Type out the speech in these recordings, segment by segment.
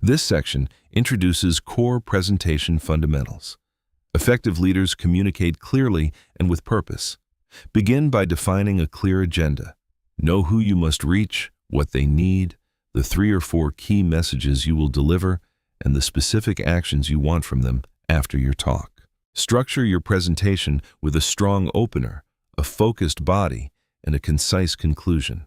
This section introduces core presentation fundamentals. Effective leaders communicate clearly and with purpose. Begin by defining a clear agenda. Know who you must reach, what they need, the 3 or 4 key messages you will deliver, and the specific actions you want from them after your talk. Structure your presentation with a strong opener, a focused body, and a concise conclusion.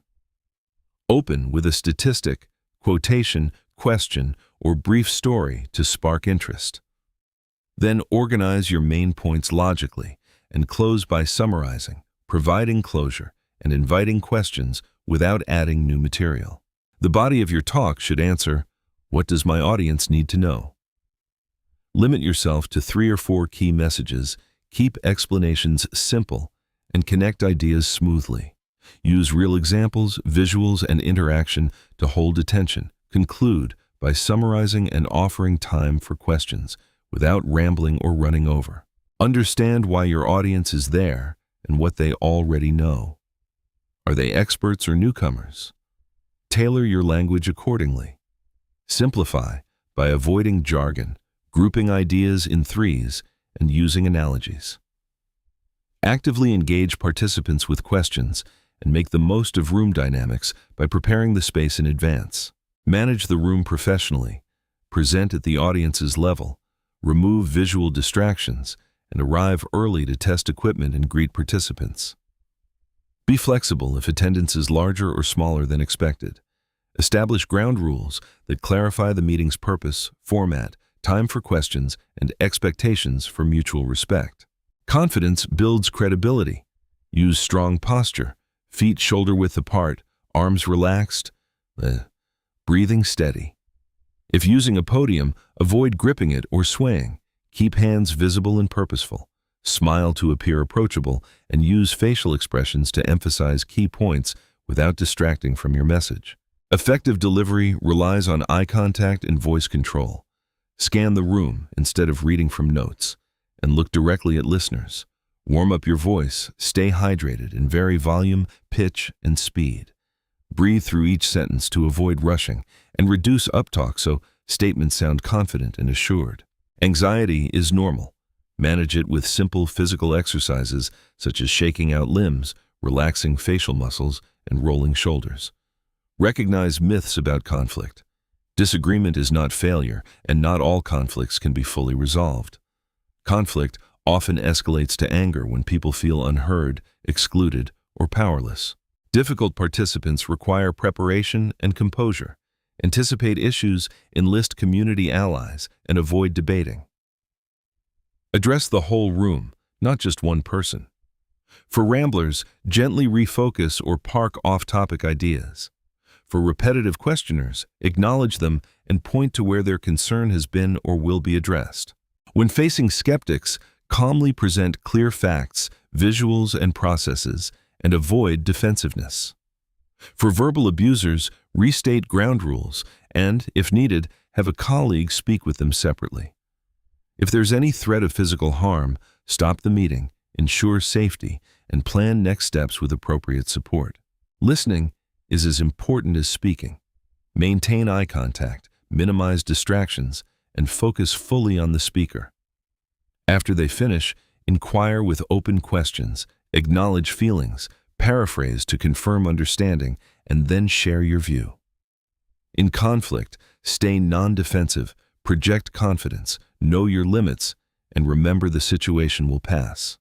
Open with a statistic, quotation, question, or brief story to spark interest. Then organize your main points logically and close by summarizing, providing closure, and inviting questions without adding new material. The body of your talk should answer, "What does my audience need to know?" Limit yourself to 3 or 4 key messages, keep explanations simple, and connect ideas smoothly. Use real examples, visuals, and interaction to hold attention. Conclude by summarizing and offering time for questions without rambling or running over. Understand why your audience is there and what they already know. Are they experts or newcomers? Tailor your language accordingly. Simplify by avoiding jargon, grouping ideas in threes, and using analogies. Actively engage participants with questions and make the most of room dynamics by preparing the space in advance. Manage the room professionally, present at the audience's level, remove visual distractions, and arrive early to test equipment and greet participants. Be flexible if attendance is larger or smaller than expected. Establish ground rules that clarify the meeting's purpose, format, time for questions, and expectations for mutual respect. Confidence builds credibility. Use strong posture, feet shoulder-width apart, arms relaxed, breathing steady. If using a podium, avoid gripping it or swaying. Keep hands visible and purposeful. Smile to appear approachable, and use facial expressions to emphasize key points without distracting from your message. Effective delivery relies on eye contact and voice control. Scan the room instead of reading from notes, and look directly at listeners. Warm up your voice, stay hydrated, and vary volume, pitch, and speed. Breathe through each sentence to avoid rushing, and reduce uptalk so statements sound confident and assured. Anxiety is normal. Manage it with simple physical exercises such as shaking out limbs, relaxing facial muscles, and rolling shoulders. Recognize myths about conflict. Disagreement is not failure, and not all conflicts can be fully resolved. Conflict often escalates to anger when people feel unheard, excluded, or powerless. Difficult participants require preparation and composure. Anticipate issues, enlist community allies, and avoid debating. Address the whole room, not just one person. For ramblers, gently refocus or park off-topic ideas. For repetitive questioners, acknowledge them and point to where their concern has been or will be addressed. When facing skeptics, calmly present clear facts, visuals, and processes, and avoid defensiveness. For verbal abusers, restate ground rules and, if needed, have a colleague speak with them separately. If there's any threat of physical harm, stop the meeting, ensure safety, and plan next steps with appropriate support. Listening is as important as speaking. Maintain eye contact, minimize distractions, and focus fully on the speaker. After they finish, inquire with open questions, acknowledge feelings, paraphrase to confirm understanding, and then share your view. In conflict, stay non-defensive, project confidence, know your limits, and remember the situation will pass.